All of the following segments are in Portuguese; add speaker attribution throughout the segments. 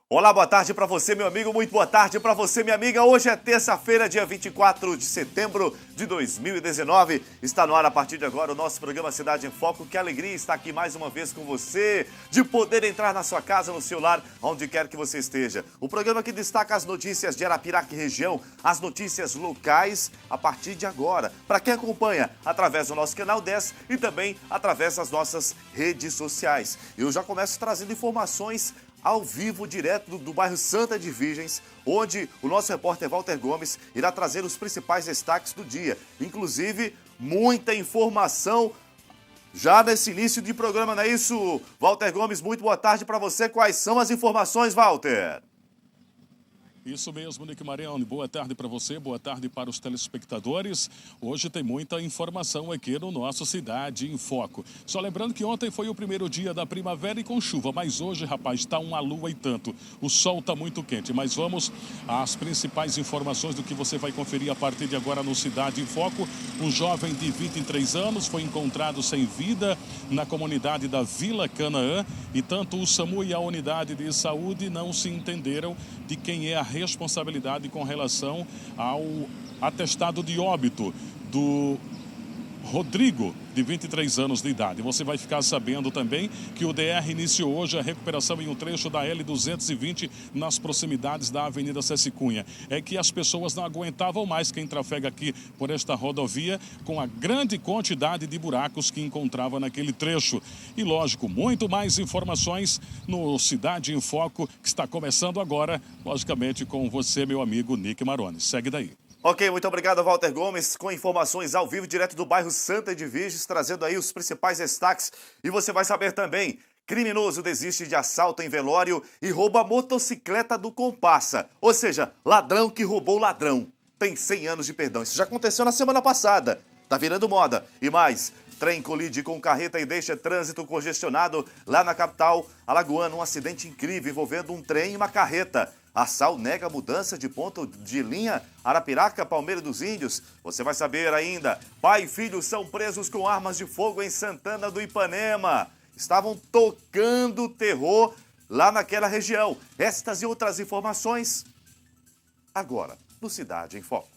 Speaker 1: Olá, boa tarde para você, meu amigo, muito boa tarde para você, minha amiga. Hoje é terça-feira, dia 24 de setembro de 2019. Está no ar a partir de agora o nosso programa Cidade em Foco. Que alegria estar aqui mais uma vez com você, de poder entrar na sua casa, no seu lar, onde quer que você esteja. O programa que destaca as notícias de Arapiraca e região, as notícias locais a partir de agora. Para quem acompanha através do nosso canal 10 e também através das nossas redes sociais. Eu já começo trazendo informações ao vivo, direto do bairro Santa de Virgens, onde o nosso repórter Walter Gomes irá trazer os principais destaques do dia. Inclusive, muita informação já nesse início de programa, não é isso? Walter Gomes, muito boa tarde para você. Quais são as informações, Walter?
Speaker 2: Isso mesmo, Nick Mariano. Boa tarde para você, boa tarde para os telespectadores. Hoje tem muita informação aqui no nosso Cidade em Foco. Só lembrando que ontem foi o primeiro dia da primavera e com chuva, mas hoje, rapaz, está uma lua e tanto. O sol está muito quente, mas vamos às principais informações do que você vai conferir a partir de agora no Cidade em Foco. Um jovem de 23 anos foi encontrado sem vida na comunidade da Vila Canaã e tanto o SAMU e a unidade de saúde não se entenderam de quem é a responsabilidade com relação ao atestado de óbito do Rodrigo, de 23 anos de idade. Você vai ficar sabendo também que o DR iniciou hoje a recuperação em um trecho da L220 nas proximidades da Avenida Ceci Cunha. É que as pessoas não aguentavam mais quem trafega aqui por esta rodovia com a grande quantidade de buracos que encontrava naquele trecho. E lógico, muito mais informações no Cidade em Foco, que está começando agora, logicamente com você, meu amigo Nick Maroni. Segue daí.
Speaker 1: Ok, muito obrigado, Walter Gomes, com informações ao vivo, direto do bairro Santa de Virgens, trazendo aí os principais destaques. E você vai saber também, criminoso desiste de assalto em velório e rouba a motocicleta do comparsa. Ou seja, ladrão que roubou ladrão. Tem 100 anos de perdão. Isso já aconteceu na semana passada. Tá virando moda. E mais, trem colide com carreta e deixa trânsito congestionado lá na capital alagoana. Um acidente incrível envolvendo um trem e uma carreta. A SAL nega a mudança de ponto de linha Arapiraca, Palmeira dos Índios. Você vai saber ainda. Pai e filho são presos com armas de fogo em Santana do Ipanema. Estavam tocando terror lá naquela região. Estas e outras informações agora no Cidade em Foco.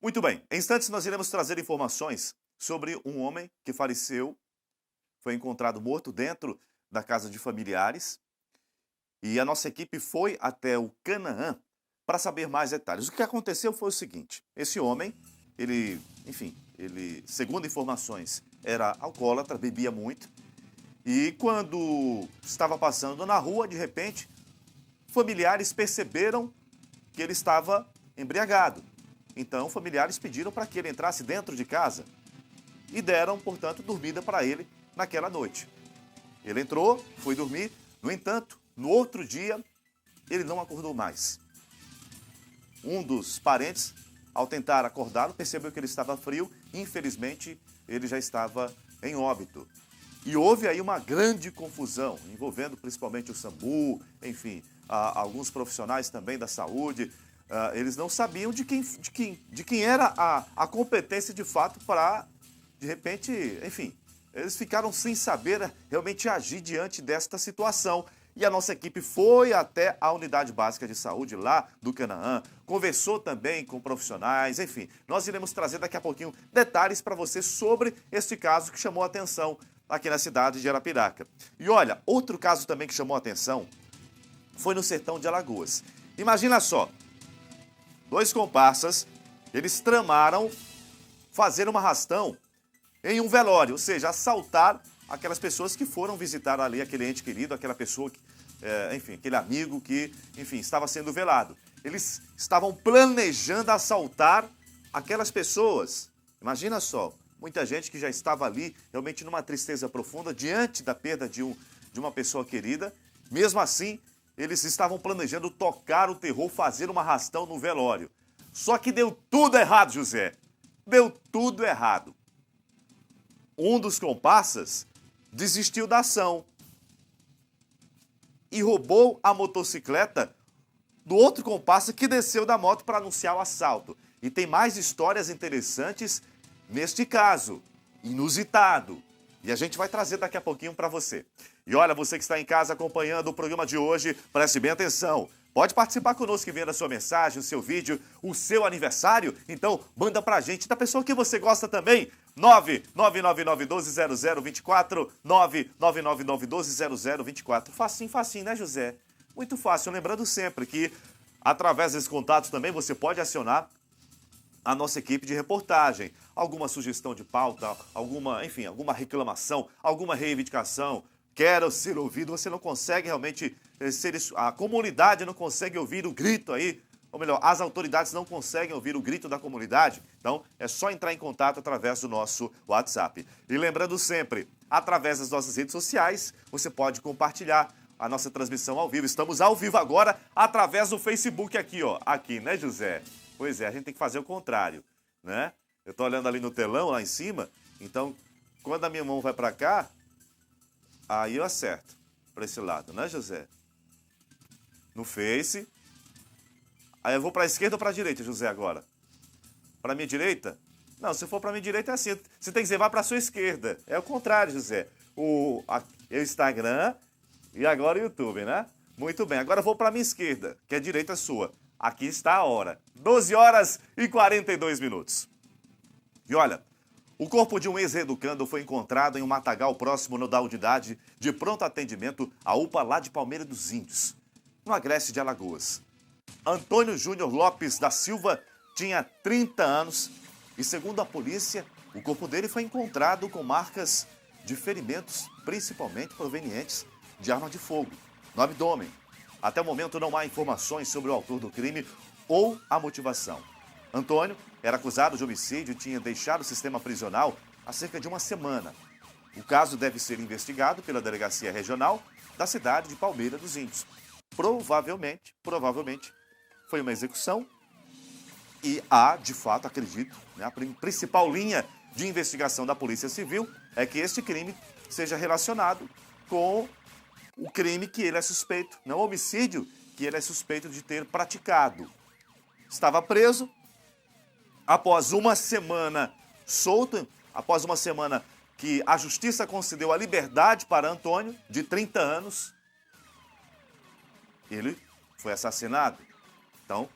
Speaker 1: Muito bem, em instantes nós iremos trazer informações sobre um homem que faleceu, foi encontrado morto dentro da casa de familiares e a nossa equipe foi até o Canaã para saber mais detalhes. O que aconteceu foi o seguinte, esse homem, ele, segundo informações, era alcoólatra, bebia muito e quando estava passando na rua, de repente, familiares perceberam que ele estava embriagado. Então, familiares pediram para que ele entrasse dentro de casa e deram, portanto, dormida para ele naquela noite. Ele entrou, foi dormir, no entanto, no outro dia, ele não acordou mais. Um dos parentes, ao tentar acordá-lo, percebeu que ele estava frio e, infelizmente, ele já estava em óbito. E houve aí uma grande confusão, envolvendo principalmente o SAMU, enfim, alguns profissionais também da saúde. Eles não sabiam de quem era a competência de fato para, de repente, enfim, eles ficaram sem saber realmente agir diante desta situação. E a nossa equipe foi até a unidade básica de saúde lá do Canaã, conversou também com profissionais, enfim. Nós iremos trazer daqui a pouquinho detalhes para você sobre este caso que chamou a atenção aqui na cidade de Arapiraca. E olha, outro caso também que chamou a atenção foi no sertão de Alagoas. Imagina só. Dois comparsas, eles tramaram fazer uma arrastão em um velório, ou seja, assaltar aquelas pessoas que foram visitar ali aquele ente querido, aquela pessoa, aquele amigo que, estava sendo velado. Eles estavam planejando assaltar aquelas pessoas. Imagina só, muita gente que já estava ali realmente numa tristeza profunda diante da perda de uma pessoa querida. Mesmo assim, eles estavam planejando tocar o terror, fazer uma arrastão no velório. Só que deu tudo errado, José. Deu tudo errado. Um dos comparsas desistiu da ação. e roubou a motocicleta do outro comparsa que desceu da moto para anunciar o assalto. E tem mais histórias interessantes neste caso, inusitado. E a gente vai trazer daqui a pouquinho para você. E olha, você que está em casa acompanhando o programa de hoje, preste bem atenção. Pode participar conosco, enviando a sua mensagem, o seu vídeo, o seu aniversário. Então, manda pra gente. Da pessoa que você gosta também, 999120024, 999120024. Facinho, facinho, né, José? Muito fácil. Lembrando sempre que, através desses contatos também, você pode acionar a nossa equipe de reportagem. Alguma sugestão de pauta, alguma reclamação, alguma reivindicação. Quero ser ouvido, você não consegue realmente a comunidade não consegue ouvir o grito aí, ou melhor, as autoridades não conseguem ouvir o grito da comunidade, então é só entrar em contato através do nosso WhatsApp. E lembrando sempre, através das nossas redes sociais, você pode compartilhar a nossa transmissão ao vivo. Estamos ao vivo agora através do Facebook aqui, ó. Aqui, né, José? Pois é, a gente tem que fazer o contrário, né? Eu tô olhando ali no telão, lá em cima, então, quando a minha mão vai para cá, aí eu acerto para esse lado, né, José? No Face. Aí eu vou para a esquerda ou para a direita, José, agora? Para a minha direita? Não, se for para a minha direita é assim. Você tem que dizer, vá para a sua esquerda. É o contrário, José. O Instagram e agora o YouTube, né? Muito bem. Agora eu vou para a minha esquerda, que é a direita sua. Aqui está a hora. 12 horas e 42 minutos. E olha, o corpo de um ex-educando foi encontrado em um matagal próximo da unidade de pronto atendimento, a UPA lá de Palmeira dos Índios, no Agreste de Alagoas. Antônio Júnior Lopes da Silva tinha 30 anos e, segundo a polícia, o corpo dele foi encontrado com marcas de ferimentos, principalmente provenientes de arma de fogo, no abdômen. Até o momento não há informações sobre o autor do crime ou a motivação. Antônio era acusado de homicídio e tinha deixado o sistema prisional há cerca de uma semana. O caso deve ser investigado pela Delegacia Regional da cidade de Palmeira dos Índios. Provavelmente, foi uma execução e há, de fato, acredito, né, a principal linha de investigação da Polícia Civil é que este crime seja relacionado com o crime que ele é suspeito, não o homicídio que ele é suspeito de ter praticado. Estava preso, após uma semana solto, após uma semana que a justiça concedeu a liberdade para Antônio, de 30 anos, ele foi assassinado. Então,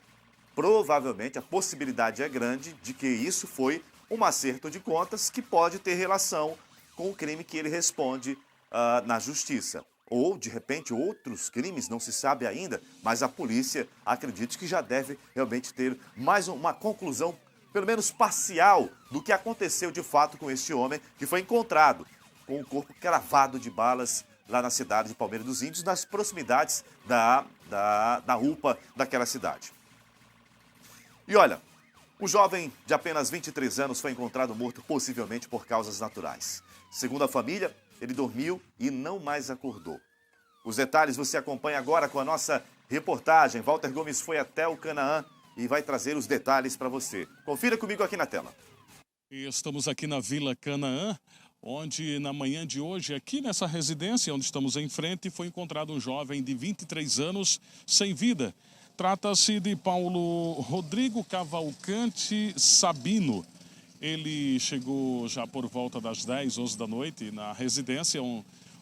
Speaker 1: provavelmente, a possibilidade é grande de que isso foi um acerto de contas que pode ter relação com o crime que ele responde na justiça. Ou, de repente, outros crimes, não se sabe ainda, mas a polícia acredita que já deve realmente ter mais uma conclusão, pelo menos parcial, do que aconteceu de fato com este homem que foi encontrado com o corpo cravado de balas lá na cidade de Palmeira dos Índios, nas proximidades da UPA daquela cidade. E olha, o jovem de apenas 23 anos foi encontrado morto possivelmente por causas naturais. Segundo a família, ele dormiu e não mais acordou. Os detalhes você acompanha agora com a nossa reportagem. Walter Gomes foi até o Canaã e vai trazer os detalhes para você. Confira comigo aqui na tela.
Speaker 2: Estamos aqui na Vila Canaã, onde na manhã de hoje, aqui nessa residência onde estamos em frente, foi encontrado um jovem de 23 anos sem vida. Trata-se de Paulo Rodrigo Cavalcante Sabino. Ele chegou já por volta das 10, 11 da noite na residência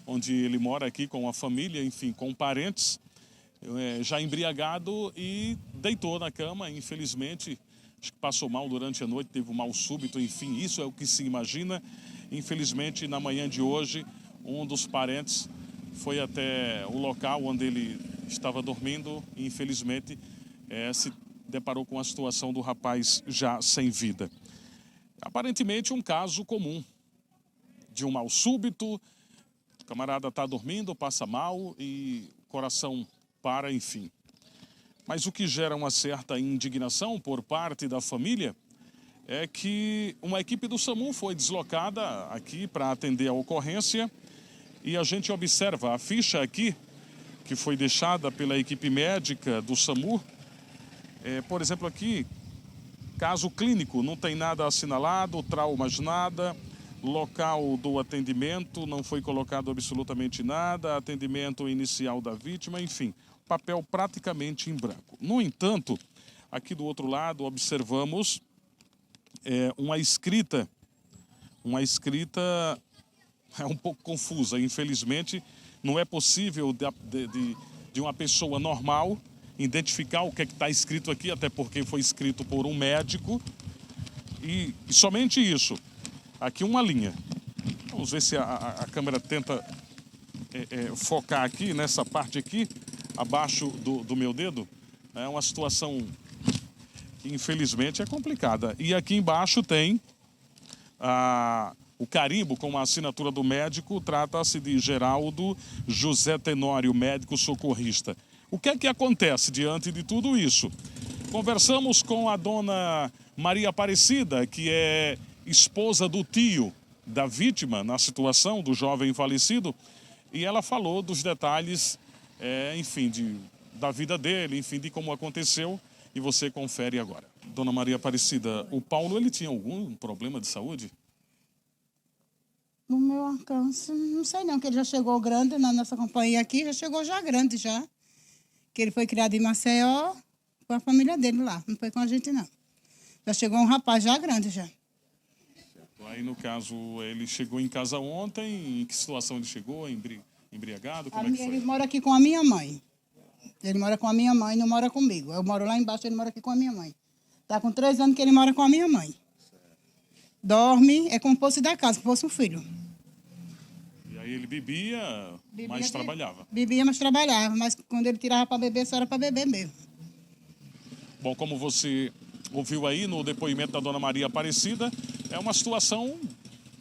Speaker 2: onde ele mora aqui com a família, enfim, com parentes, já embriagado e deitou na cama, infelizmente. Acho que passou mal durante a noite, teve um mal súbito, enfim, isso é o que se imagina. Infelizmente, na manhã de hoje, um dos parentes foi até o local onde ele estava dormindo e, infelizmente, se deparou com a situação do rapaz já sem vida. Aparentemente, um caso comum de um mal súbito, o camarada está dormindo, passa mal e o coração para, enfim. Mas o que gera uma certa indignação por parte da família é que uma equipe do SAMU foi deslocada aqui para atender a ocorrência e a gente observa a ficha aqui que foi deixada pela equipe médica do SAMU. Por exemplo, aqui, caso clínico, não tem nada assinalado, traumas nada, local do atendimento, não foi colocado absolutamente nada, atendimento inicial da vítima, enfim, papel praticamente em branco. No entanto, aqui do outro lado observamos uma escrita é um pouco confusa, infelizmente não é possível de uma pessoa normal identificar o que está escrito aqui, até porque foi escrito por um médico, e somente isso. Aqui uma linha. Vamos ver se a câmera tenta focar aqui, nessa parte aqui, abaixo do meu dedo. É uma situação que infelizmente é complicada. E aqui embaixo tem o carimbo com a assinatura do médico, trata-se de Geraldo José Tenório, médico socorrista. O que é que acontece diante de tudo isso? Conversamos com a dona Maria Aparecida, que é esposa do tio da vítima na situação do jovem falecido, e ela falou dos detalhes, enfim, da vida dele, enfim, de como aconteceu, e você confere agora. Dona Maria Aparecida, o Paulo, ele tinha algum problema de saúde?
Speaker 3: No meu alcance, não sei não, que ele já chegou grande na nossa companhia aqui, já chegou já grande já. Que ele foi criado em Maceió com a família dele lá, não foi com a gente não. Já chegou um rapaz já grande já.
Speaker 2: Aí, no caso, ele chegou em casa ontem, em que situação ele chegou? Embriagado? Como é que foi?
Speaker 3: Ele mora aqui com a minha mãe. Ele mora com a minha mãe, não mora comigo. Eu moro lá embaixo, ele mora aqui com a minha mãe. Tá com 3 anos que ele mora com a minha mãe. Dorme, é como se fosse da casa, como se fosse um filho.
Speaker 2: E aí ele bebia, mas trabalhava?
Speaker 3: Bebia, mas trabalhava. Mas quando ele tirava para beber, só era para beber mesmo.
Speaker 2: Bom, como você ouviu aí no depoimento da dona Maria Aparecida, é uma situação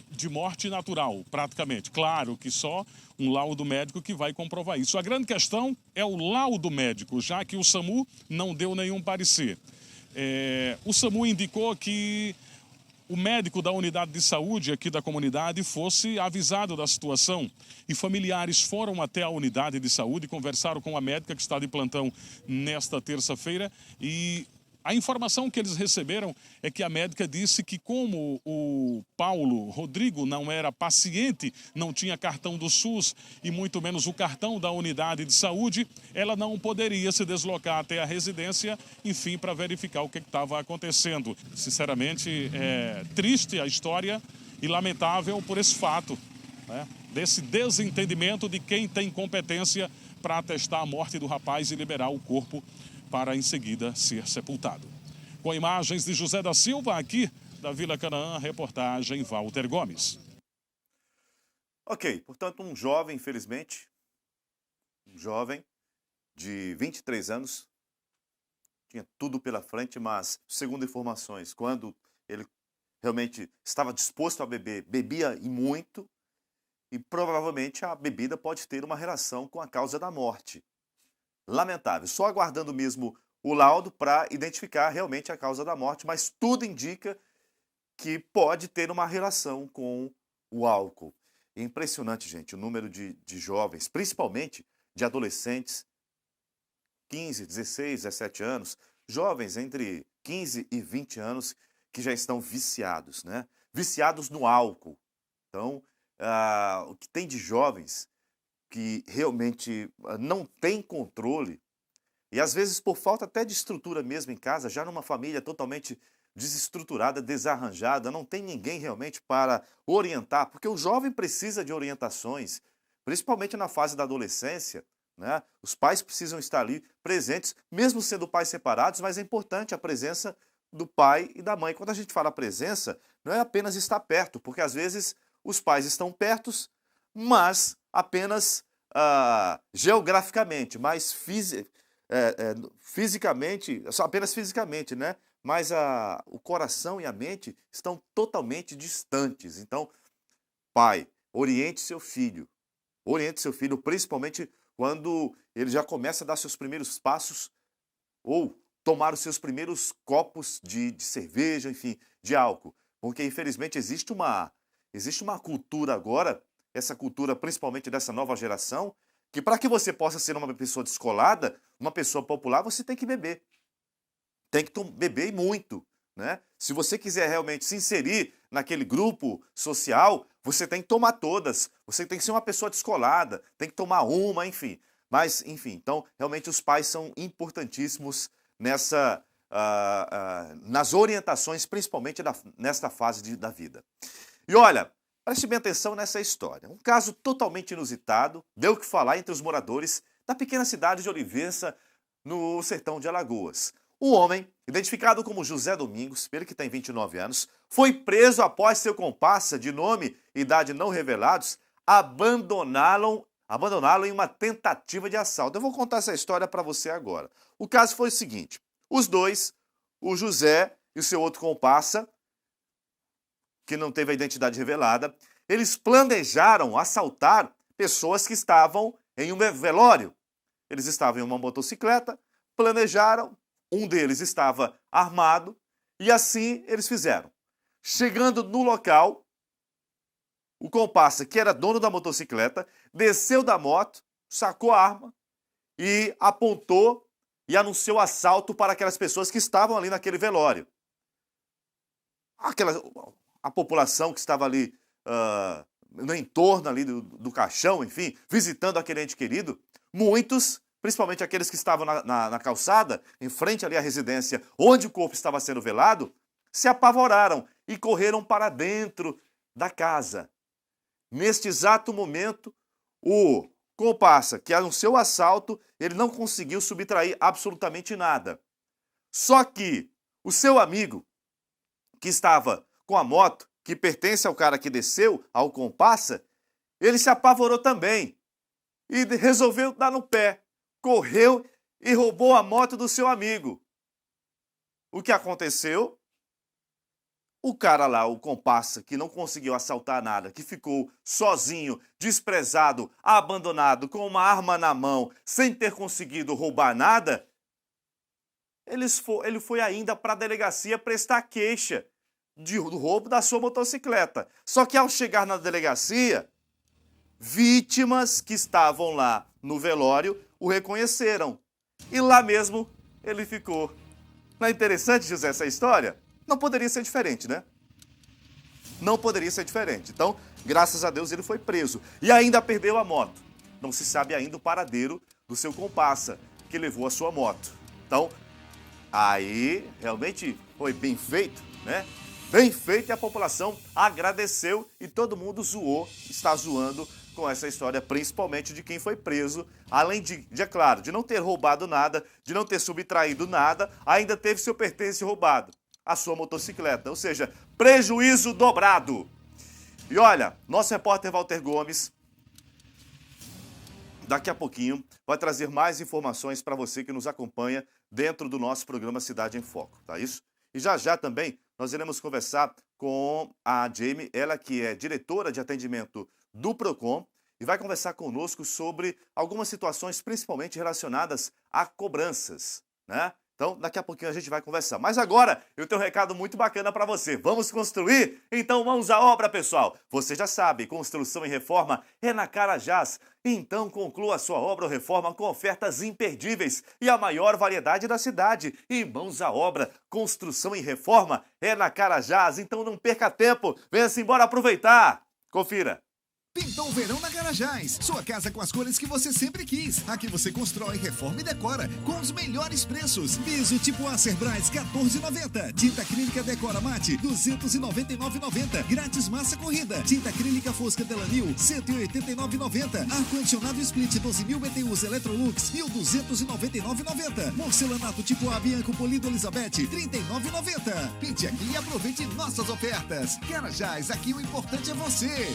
Speaker 2: de morte natural, praticamente. Claro que só um laudo médico que vai comprovar isso. A grande questão é o laudo médico, já que o SAMU não deu nenhum parecer. O SAMU indicou que o médico da unidade de saúde aqui da comunidade fosse avisado da situação, e familiares foram até a unidade de saúde, conversaram com a médica que está de plantão nesta terça-feira, e a informação que eles receberam é que a médica disse que, como o Paulo Rodrigo não era paciente, não tinha cartão do SUS e muito menos o cartão da unidade de saúde, ela não poderia se deslocar até a residência, enfim, para verificar o que estava acontecendo. Sinceramente, é triste a história e lamentável por esse fato, né, desse desentendimento de quem tem competência para atestar a morte do rapaz e liberar o corpo para em seguida ser sepultado. Com imagens de José da Silva, aqui da Vila Canaã, reportagem Walter Gomes.
Speaker 1: Ok, portanto, um jovem, infelizmente, um jovem de 23 anos, tinha tudo pela frente, mas, segundo informações, quando ele realmente estava disposto a beber, bebia e muito, e provavelmente a bebida pode ter uma relação com a causa da morte. Lamentável, só aguardando mesmo o laudo para identificar realmente a causa da morte, mas tudo indica que pode ter uma relação com o álcool. É impressionante, gente, o número de jovens, principalmente de adolescentes, 15, 16, 17 anos, jovens entre 15 e 20 anos que já estão viciados, né? Viciados no álcool. Então, o que tem de jovens que realmente não tem controle, e às vezes por falta até de estrutura mesmo em casa, já numa família totalmente desestruturada, desarranjada, não tem ninguém realmente para orientar, porque o jovem precisa de orientações, principalmente na fase da adolescência, né? Os pais precisam estar ali presentes, mesmo sendo pais separados, mas é importante a presença do pai e da mãe. Quando a gente fala presença, não é apenas estar perto, porque às vezes os pais estão perto, mas apenas geograficamente, mas fisicamente, apenas fisicamente, né? Mas o coração e a mente estão totalmente distantes. Então, pai, oriente seu filho, principalmente quando ele já começa a dar seus primeiros passos ou tomar os seus primeiros copos de cerveja, enfim, de álcool. Porque, infelizmente, existe uma cultura agora, essa cultura principalmente dessa nova geração, que para que você possa ser uma pessoa descolada, uma pessoa popular, você tem que beber. Tem que beber e muito, né? Se você quiser realmente se inserir naquele grupo social, você tem que tomar todas. Você tem que ser uma pessoa descolada, tem que tomar uma, enfim. Mas, enfim, então, realmente os pais são importantíssimos nas orientações, principalmente nesta fase da vida. E olha, preste bem atenção nessa história. Um caso totalmente inusitado, deu o que falar entre os moradores da pequena cidade de Olivença, no sertão de Alagoas. Um homem, identificado como José Domingos, ele que tem 29 anos, foi preso após seu comparsa, de nome e idade não revelados, abandoná-lo em uma tentativa de assalto. Eu vou contar essa história para você agora. O caso foi o seguinte: os dois, o José e o seu outro comparsa, que não teve a identidade revelada, eles planejaram assaltar pessoas que estavam em um velório. Eles estavam em uma motocicleta, planejaram, um deles estava armado, e assim eles fizeram. Chegando no local, o comparsa, que era dono da motocicleta, desceu da moto, sacou a arma e apontou e anunciou assalto para aquelas pessoas que estavam ali naquele velório. A população que estava ali no entorno ali do caixão, enfim, visitando aquele ente querido, muitos, principalmente aqueles que estavam na calçada, em frente ali à residência onde o corpo estava sendo velado, se apavoraram e correram para dentro da casa. Neste exato momento, o comparsa que anunciou o assalto, ele não conseguiu subtrair absolutamente nada. Só que o seu amigo, que estava com a moto, que pertence ao cara que desceu, ao comparsa, ele se apavorou também e resolveu dar no pé. Correu e roubou a moto do seu amigo. O que aconteceu? O cara lá, o comparsa, que não conseguiu assaltar nada, que ficou sozinho, desprezado, abandonado, com uma arma na mão, sem ter conseguido roubar nada, ele foi ainda para a delegacia prestar queixa do roubo da sua motocicleta. Só que ao chegar na delegacia, vítimas que estavam lá no velório o reconheceram. E lá mesmo ele ficou. Não é interessante, José, essa história? Não poderia ser diferente, né? Não poderia ser diferente. Então, graças a Deus, ele foi preso. E ainda perdeu a moto. Não se sabe ainda o paradeiro do seu comparsa, que levou a sua moto. Então, aí realmente foi bem feito, né? Bem feito, e a população agradeceu e todo mundo zoou, está zoando com essa história, principalmente de quem foi preso, além é claro, de não ter roubado nada, de não ter subtraído nada, ainda teve seu pertence roubado, a sua motocicleta, ou seja, prejuízo dobrado. E olha, nosso repórter Walter Gomes, daqui a pouquinho, vai trazer mais informações para você que nos acompanha dentro do nosso programa Cidade em Foco, tá isso? E já também nós iremos conversar com a Jamie, ela que é diretora de atendimento do Procon, e vai conversar conosco sobre algumas situações, principalmente relacionadas a cobranças, né? Então, daqui a pouquinho a gente vai conversar. Mas agora, eu tenho um recado muito bacana para você. Vamos construir? Então, mãos à obra, pessoal. Você já sabe, construção e reforma é na Carajás. Então, conclua a sua obra ou reforma com ofertas imperdíveis e a maior variedade da cidade. E mãos à obra, construção e reforma é na Carajás. Então, não perca tempo. Venha-se embora aproveitar. Confira.
Speaker 4: Pintou o verão na Carajás. Sua casa com as cores que você sempre quis. Aqui você constrói, reforma e decora com os melhores preços. Piso tipo Acerbrais, R$14,90. Tinta acrílica Decora Mate, R$299,90. Grátis massa corrida. Tinta acrílica Fosca Delanil, R$189,90. Ar-condicionado Split 12.000 BTUs Electrolux, R$1.299,90. Porcelanato tipo A Bianco Polido Elizabeth, R$39,90. Pinte aqui e aproveite nossas ofertas. Carajás, aqui o importante é você.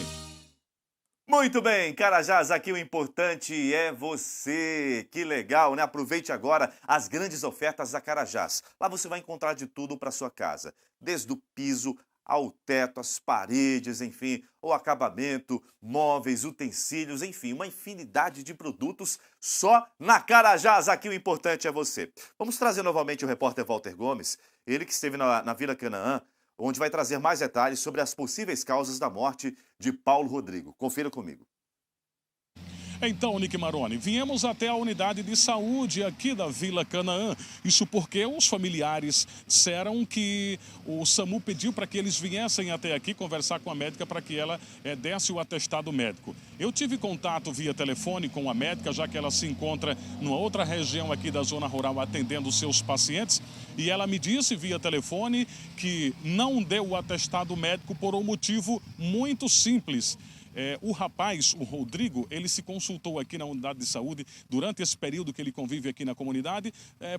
Speaker 1: Muito bem, Carajás, aqui o importante é você. Que legal, né? Aproveite agora as grandes ofertas da Carajás. Lá você vai encontrar de tudo para sua casa, desde o piso ao teto, as paredes, enfim, o acabamento, móveis, utensílios, enfim, uma infinidade de produtos só na Carajás. Aqui o importante é você. Vamos trazer novamente o repórter Walter Gomes, ele que esteve na Vila Canaã, onde vai trazer mais detalhes sobre as possíveis causas da morte de Paulo Rodrigo. Confira comigo.
Speaker 2: Então, Nick Maroni, viemos até a unidade de saúde aqui da Vila Canaã. Isso porque os familiares disseram que o SAMU pediu para que eles viessem até aqui conversar com a médica para que ela desse o atestado médico. Eu tive contato via telefone com a médica, já que ela se encontra numa outra região aqui da zona rural atendendo os seus pacientes, e ela me disse via telefone que não deu o atestado médico por um motivo muito simples. O rapaz, o Rodrigo, ele se consultou aqui na unidade de saúde durante esse período que ele convive aqui na comunidade,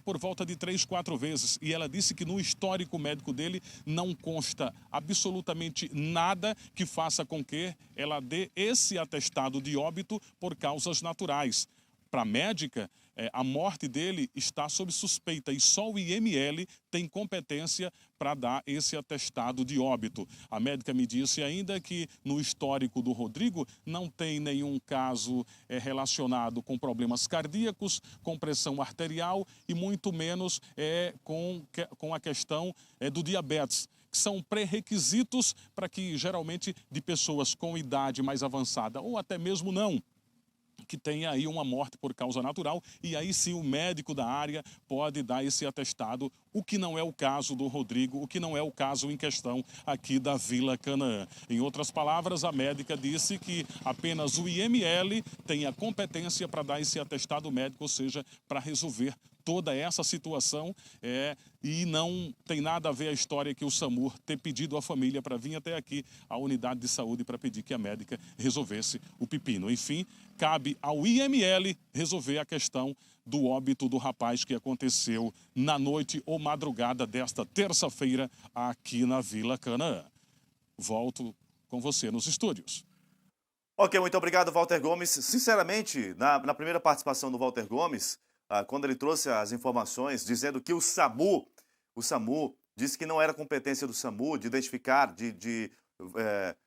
Speaker 2: por volta de 3, 4 vezes. E ela disse que no histórico médico dele não consta absolutamente nada que faça com que ela dê esse atestado de óbito por causas naturais. Para a médica, a morte dele está sob suspeita e só o IML tem competência para dar esse atestado de óbito. A médica me disse ainda que no histórico do Rodrigo não tem nenhum caso relacionado com problemas cardíacos, com pressão arterial e muito menos com a questão do diabetes, que são pré-requisitos para que geralmente de pessoas com idade mais avançada ou até mesmo não, que tenha aí uma morte por causa natural, e aí sim o médico da área pode dar esse atestado, o que não é o caso do Rodrigo, o que não é o caso em questão aqui da Vila Canaã. Em outras palavras, a médica disse que apenas o IML tem a competência para dar esse atestado médico, ou seja, para resolver toda essa situação, e não tem nada a ver a história que o SAMU ter pedido à família para vir até aqui, à unidade de saúde, para pedir que a médica resolvesse o pepino. Enfim, cabe ao IML resolver a questão do óbito do rapaz que aconteceu na noite ou madrugada desta terça-feira aqui na Vila Canaã. Volto com você nos estúdios.
Speaker 1: Ok, muito obrigado, Walter Gomes. Sinceramente, na primeira participação do Walter Gomes, quando ele trouxe as informações dizendo que o SAMU disse que não era competência do SAMU de identificar, de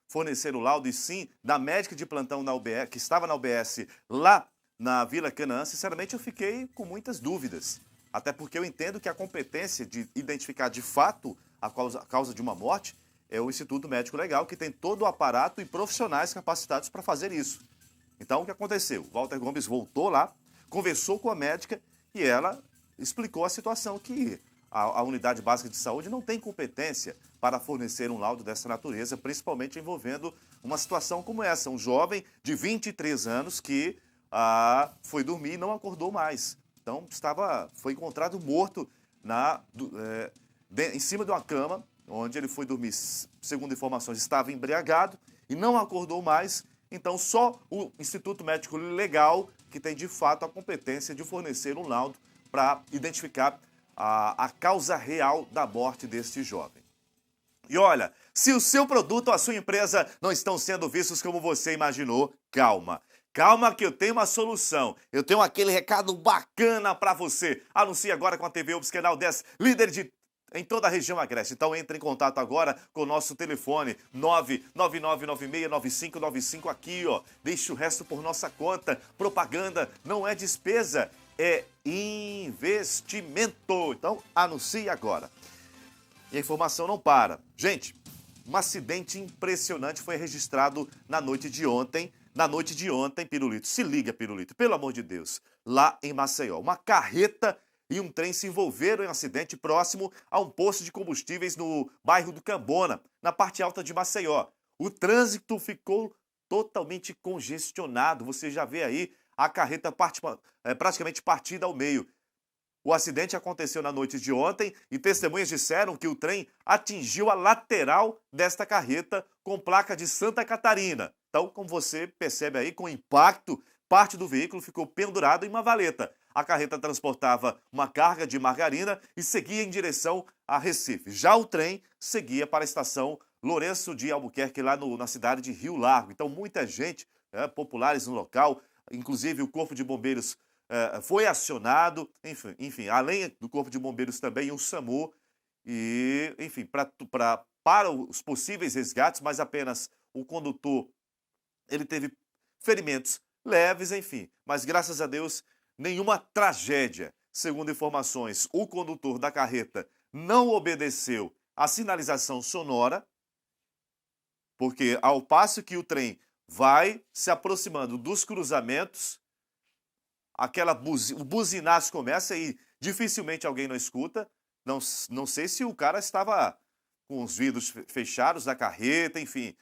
Speaker 1: fornecer o laudo, e sim da médica de plantão na UBS, que estava na UBS lá na Vila Canaã, sinceramente eu fiquei com muitas dúvidas. Até porque eu entendo que a competência de identificar de fato a causa de uma morte é o Instituto Médico Legal, que tem todo o aparato e profissionais capacitados para fazer isso. Então, o que aconteceu? Walter Gomes voltou lá, conversou com a médica e ela explicou a situação, que a unidade básica de saúde não tem competência para fornecer um laudo dessa natureza, principalmente envolvendo uma situação como essa. Um jovem de 23 anos que foi dormir e não acordou mais. Então, foi encontrado morto em cima de uma cama, onde ele foi dormir, segundo informações, estava embriagado e não acordou mais. Então, só o Instituto Médico Legal que tem, de fato, a competência de fornecer um laudo para identificar a causa real da morte deste jovem. E olha, se o seu produto ou a sua empresa não estão sendo vistos como você imaginou, calma. Calma que eu tenho uma solução. Eu tenho aquele recado bacana para você. Anuncie agora com a TV UFSC Canal 10, líder em toda a região agreste. Então entre em contato agora com o nosso telefone 999969595 aqui, ó. Deixe o resto por nossa conta. Propaganda não é despesa, é investimento. Então anuncie agora. E a informação não para. Gente, um acidente impressionante foi registrado na noite de ontem. Pirulito. Se liga, Pirulito, pelo amor de Deus. Lá em Maceió, uma carreta e um trem se envolveram em um acidente próximo a um posto de combustíveis no bairro do Cambona, na parte alta de Maceió. O trânsito ficou totalmente congestionado. Você já vê aí a carreta praticamente partida ao meio. O acidente aconteceu na noite de ontem e testemunhas disseram que o trem atingiu a lateral desta carreta com placa de Santa Catarina. Então, como você percebe aí, com o impacto, parte do veículo ficou pendurado em uma valeta. A carreta transportava uma carga de margarina e seguia em direção a Recife. Já o trem seguia para a estação Lourenço de Albuquerque, lá na cidade de Rio Largo. Então, muita gente, populares no local, inclusive o Corpo de Bombeiros foi acionado, enfim, além do Corpo de Bombeiros também o SAMU, e, enfim, para os possíveis resgates, mas apenas o condutor, ele teve ferimentos leves, enfim, mas graças a Deus, nenhuma tragédia. Segundo informações, o condutor da carreta não obedeceu à sinalização sonora, porque ao passo que o trem vai se aproximando dos cruzamentos, o buzinaço começa e dificilmente alguém não escuta. Não sei se o cara estava com os vidros fechados da carreta, enfim,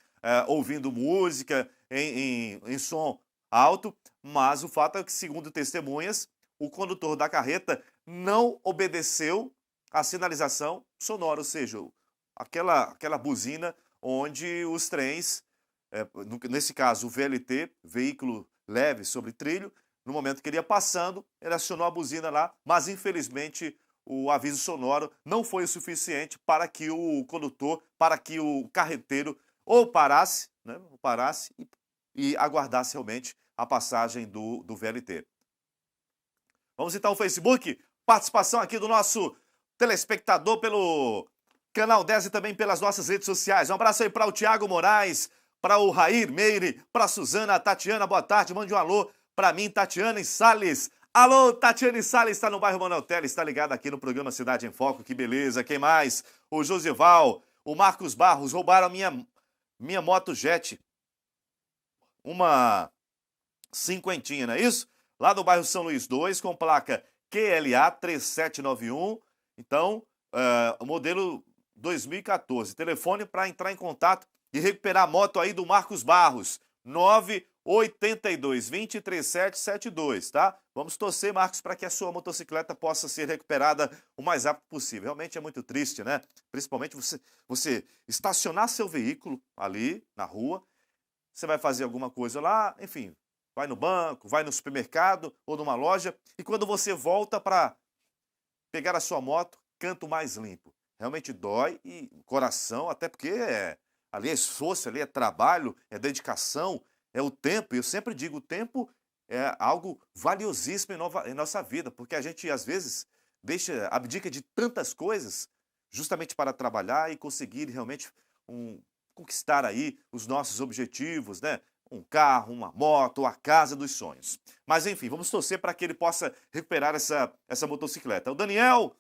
Speaker 1: ouvindo música em som alto, mas o fato é que, segundo testemunhas, o condutor da carreta não obedeceu à sinalização sonora, ou seja, aquela buzina onde os trens, nesse caso o VLT, veículo leve sobre trilho, no momento que ele ia passando, ele acionou a buzina lá, mas infelizmente o aviso sonoro não foi o suficiente para que o condutor, para que o carreteiro ou parasse, né, e aguardasse realmente a passagem do VLT. Vamos então ao Facebook, participação aqui do nosso telespectador pelo Canal 10 e também pelas nossas redes sociais. Um abraço aí para o Tiago Moraes, para o Rair Meire, para a Suzana, a Tatiana, boa tarde, mande um alô para mim, Tatiana e Salles. Alô, Tatiana e Salles, está no bairro Manuel Teles, está ligado aqui no programa Cidade em Foco, que beleza. Quem mais? O Josival, o Marcos Barros, roubaram a minha Moto Jet, uma cinquentinha, não é isso? Lá no bairro São Luís 2, com placa QLA 3791, então, modelo 2014. Telefone para entrar em contato e recuperar a moto aí do Marcos Barros, 982-203772, tá? Vamos torcer, Marcos, para que a sua motocicleta possa ser recuperada o mais rápido possível. Realmente é muito triste, né? Principalmente você estacionar seu veículo ali na rua, você vai fazer alguma coisa lá, enfim, vai no banco, vai no supermercado ou numa loja, e quando você volta para pegar a sua moto, canto mais limpo. Realmente dói e coração, até porque ali é esforço, ali é trabalho, é dedicação, é o tempo. E eu sempre digo, o tempo é algo valiosíssimo em nossa vida, porque a gente, às vezes, abdica de tantas coisas justamente para trabalhar e conseguir realmente conquistar aí os nossos objetivos, né? Um carro, uma moto, a casa dos sonhos. Mas, enfim, vamos torcer para que ele possa recuperar essa motocicleta. O Daniel...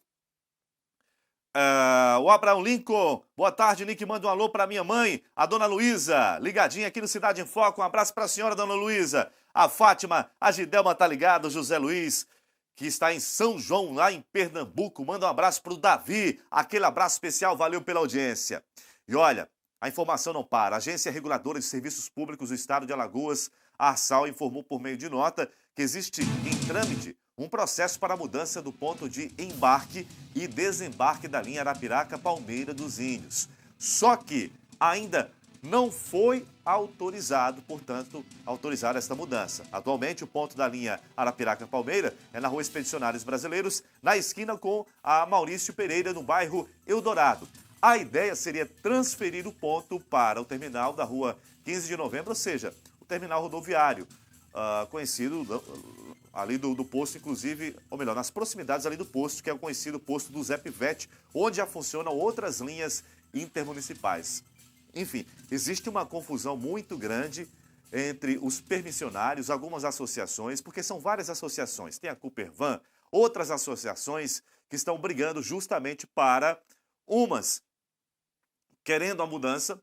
Speaker 1: o Abraão Lincoln, boa tarde, Nick, manda um alô para minha mãe, a dona Luísa, ligadinha aqui no Cidade em Foco, um abraço para a senhora, dona Luísa, a Fátima, a Gidelma tá ligado, o José Luiz, que está em São João, lá em Pernambuco, manda um abraço para o Davi, aquele abraço especial, valeu pela audiência. E olha, a informação não para, a Agência Reguladora de Serviços Públicos do Estado de Alagoas, a ARSAL, informou por meio de nota que existe em trâmite um processo para a mudança do ponto de embarque e desembarque da linha Arapiraca-Palmeira dos Índios. Só que ainda não foi autorizado, portanto, autorizar esta mudança. Atualmente, o ponto da linha Arapiraca-Palmeira é na Rua Expedicionários Brasileiros, na esquina com a Maurício Pereira, no bairro Eldorado. A ideia seria transferir o ponto para o terminal da Rua 15 de Novembro, ou seja, o terminal rodoviário, conhecido ali do posto, inclusive, ou melhor, nas proximidades ali do posto, que é o conhecido posto do Zé Pivete, onde já funcionam outras linhas intermunicipais. Enfim, existe uma confusão muito grande entre os permissionários, algumas associações, porque são várias associações. Tem a Coopervan, outras associações que estão brigando justamente para umas querendo a mudança,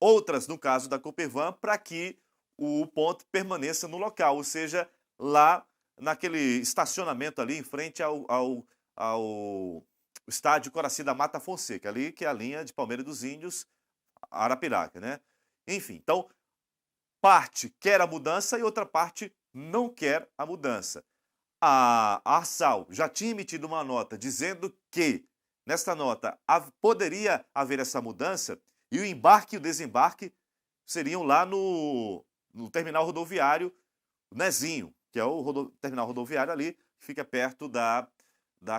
Speaker 1: outras, no caso da Coopervan, para que o ponto permaneça no local, ou seja, lá naquele estacionamento ali em frente ao estádio Coraci da Mata Fonseca, ali que é a linha de Palmeira dos Índios, Arapiraca, né? Enfim, então, parte quer a mudança e outra parte não quer a mudança. A ARSAL já tinha emitido uma nota dizendo que, nesta nota, poderia haver essa mudança e o embarque e o desembarque seriam lá no terminal rodoviário Nezinho, que é o terminal rodoviário ali, que fica perto da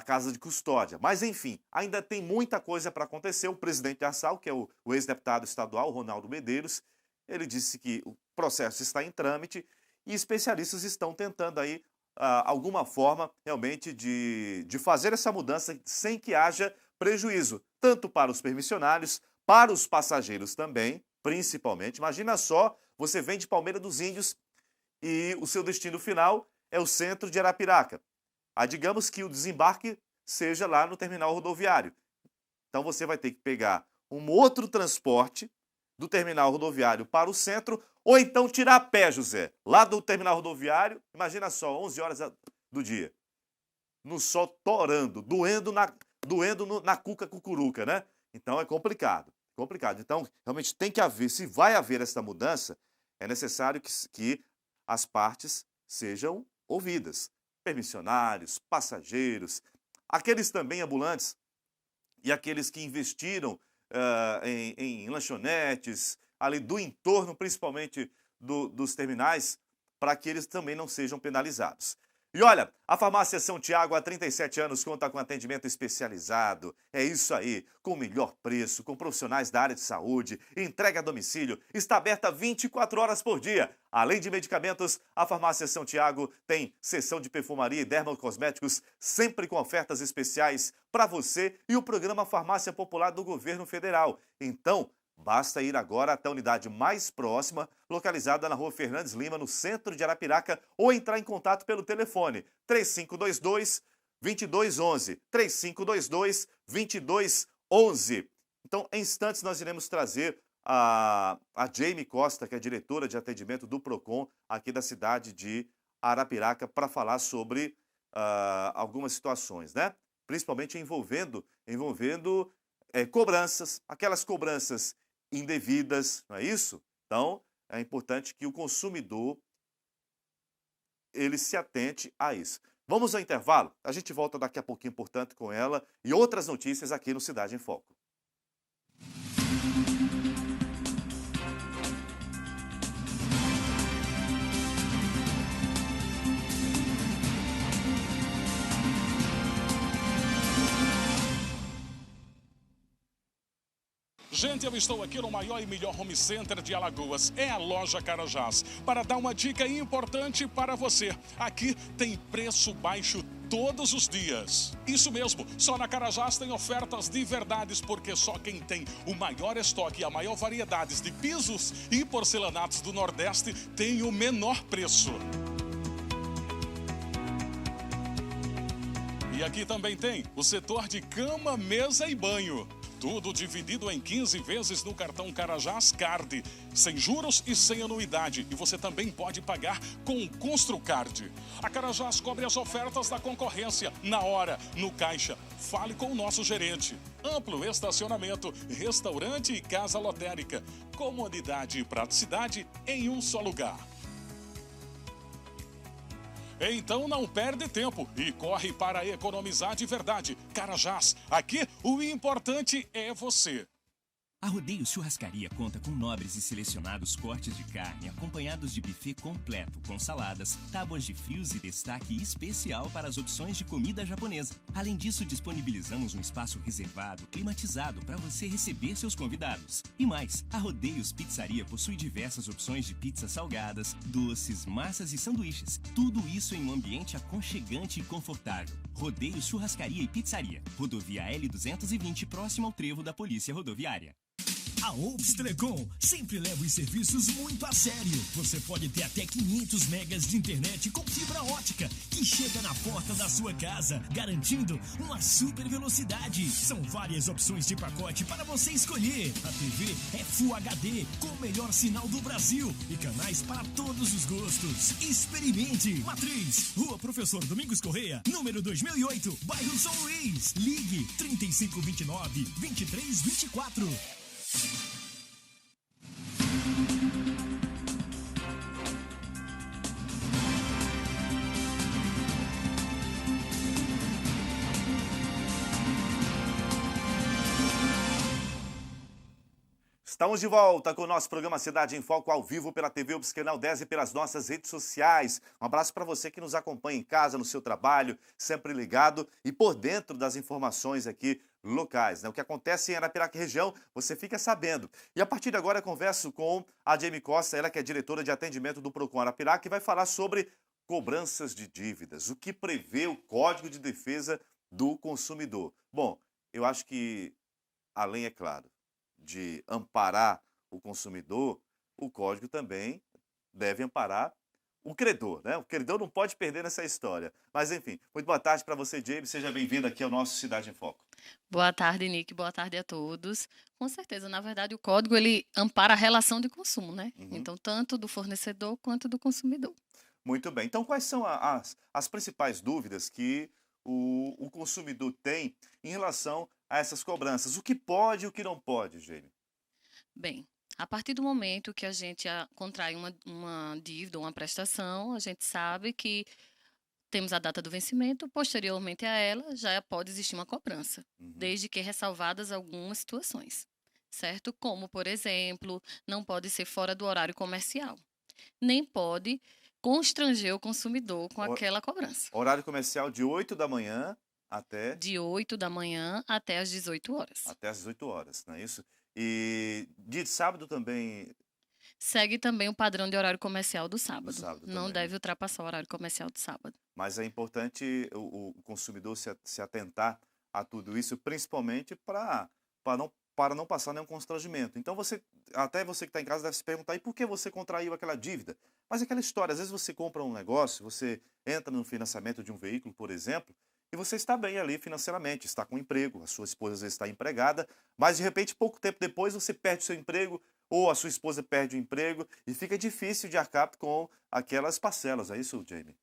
Speaker 1: Casa de Custódia. Mas, enfim, ainda tem muita coisa para acontecer. O presidente da ARSAL, que é o ex-deputado estadual, Ronaldo Medeiros, ele disse que o processo está em trâmite e especialistas estão tentando aí, alguma forma, realmente, de fazer essa mudança sem que haja prejuízo, tanto para os permissionários, para os passageiros também, principalmente. Imagina só, você vem de Palmeira dos Índios e o seu destino final é o centro de Arapiraca. Digamos que o desembarque seja lá no terminal rodoviário. Então você vai ter que pegar um outro transporte do terminal rodoviário para o centro, ou então tirar a pé, José, lá do terminal rodoviário, imagina só, 11 horas do dia, no sol torando, doendo na cuca cucuruca, né? Então é complicado, complicado. Então, realmente tem que haver, se vai haver essa mudança, é necessário que as partes sejam ouvidas. Permissionários, passageiros, aqueles também ambulantes e aqueles que investiram em lanchonetes, ali do entorno, principalmente dos terminais, para que eles também não sejam penalizados. E olha, a Farmácia São Tiago há 37 anos conta com atendimento especializado. É isso aí, com o melhor preço, com profissionais da área de saúde, entrega a domicílio, está aberta 24 horas por dia. Além de medicamentos, a Farmácia São Tiago tem seção de perfumaria e dermocosméticos, sempre com ofertas especiais para você e o programa Farmácia Popular do Governo Federal. Então, basta ir agora até a unidade mais próxima, localizada na Rua Fernandes Lima, no centro de Arapiraca, ou entrar em contato pelo telefone 3522-2211. 3522-2211. Então, em instantes, nós iremos trazer a Jamie Costa, que é diretora de atendimento do PROCON, aqui da cidade de Arapiraca, para falar sobre algumas situações, né? Principalmente envolvendo cobranças, aquelas cobranças indevidas, não é isso? Então, é importante que o consumidor ele se atente a isso. Vamos ao intervalo? A gente volta daqui a pouquinho, portanto, com ela e outras notícias aqui no Cidade em Foco.
Speaker 2: Gente, eu estou aqui no maior e melhor home center de Alagoas, é a Loja Carajás, para dar uma dica importante para você. Aqui tem preço baixo todos os dias. Isso mesmo, só na Carajás tem ofertas de verdades, porque só quem tem o maior estoque e a maior variedade de pisos e porcelanatos do Nordeste tem o menor preço. E aqui também tem o setor de cama, mesa e banho. Tudo dividido em 15 vezes no cartão Carajás Card, sem juros e sem anuidade. E você também pode pagar com o Construcard. A Carajás cobre as ofertas da concorrência na hora, no caixa. Fale com o nosso gerente. Amplo estacionamento, restaurante e casa lotérica. Comodidade e praticidade em um só lugar. Então não perde tempo e corre para economizar de verdade. Carajás, aqui o importante é você.
Speaker 5: A Rodeio Churrascaria conta com nobres e selecionados cortes de carne, acompanhados de buffet completo, com saladas, tábuas de frios e destaque especial para as opções de comida japonesa. Além disso, disponibilizamos um espaço reservado, climatizado, para você receber seus convidados. E mais, a Rodeios Pizzaria possui diversas opções de pizzas salgadas, doces, massas e sanduíches. Tudo isso em um ambiente aconchegante e confortável. Rodeio Churrascaria e Pizzaria. Rodovia L220, próximo ao trevo da Polícia Rodoviária.
Speaker 6: A Ops Telecom sempre leva os serviços muito a sério. Você pode ter até 500 megas de internet com fibra ótica que chega na porta da sua casa, garantindo uma super velocidade. São várias opções de pacote para você escolher. A TV é Full HD com o melhor sinal do Brasil e canais para todos os gostos. Experimente. Matriz, Rua Professor Domingos Correia, número 2008, bairro São Luís. Ligue 3529-2324.
Speaker 1: Estamos de volta com o nosso programa Cidade em Foco ao vivo pela TV UBS Canal 10 e pelas nossas redes sociais. Um abraço para você que nos acompanha em casa, no seu trabalho, sempre ligado e por dentro das informações aqui locais, né? O que acontece em Arapiraca região, você fica sabendo. E a partir de agora eu converso com a Jamie Costa, ela que é diretora de atendimento do PROCON Arapiraca, que vai falar sobre cobranças de dívidas, o que prevê o Código de Defesa do Consumidor. Bom, eu acho que, além, é claro, de amparar o consumidor, o Código também deve amparar o credor, né? O credor não pode perder nessa história. Mas, enfim, muito boa tarde para você, Jamie. Seja bem-vindo aqui ao nosso Cidade em Foco.
Speaker 7: Boa tarde, Nick. Boa tarde a todos. Com certeza, na verdade, o código ele ampara a relação de consumo, né?
Speaker 1: Uhum.
Speaker 7: Então, tanto do fornecedor quanto do consumidor.
Speaker 1: Muito bem. Então, quais são as principais dúvidas que o consumidor tem em relação a essas cobranças? O que pode e o que não pode, Jamie?
Speaker 7: Bem, a partir do momento que a gente contrai uma dívida ou uma prestação, a gente sabe que temos a data do vencimento, posteriormente a ela já pode existir uma cobrança,
Speaker 1: Uhum.
Speaker 7: desde que ressalvadas algumas situações, certo? Como, por exemplo, não pode ser fora do horário comercial, nem pode constranger o consumidor com
Speaker 1: Hor-
Speaker 7: aquela cobrança,
Speaker 1: Horário comercial de 8 da manhã até,
Speaker 7: de 8 da manhã até as 18 horas.
Speaker 1: até as 18 horas, não é isso? E dia de sábado também,
Speaker 7: Segue também o padrão de horário comercial do sábado.
Speaker 1: sábado
Speaker 7: Não
Speaker 1: também, né?
Speaker 7: deve ultrapassar o horário comercial do sábado.
Speaker 1: Mas é importante o consumidor se atentar a tudo isso, principalmente para não passar nenhum constrangimento. Então, até você que está em casa deve se perguntar, e por que você contraiu aquela dívida? Mas é aquela história, às vezes você compra um negócio, você entra no financiamento de um veículo, por exemplo, e você está bem ali financeiramente, está com emprego, a sua esposa às vezes está empregada, mas de repente, pouco tempo depois, você perde o seu emprego, ou a sua esposa perde o emprego, e fica difícil de arcar com aquelas parcelas. É isso, Jamie?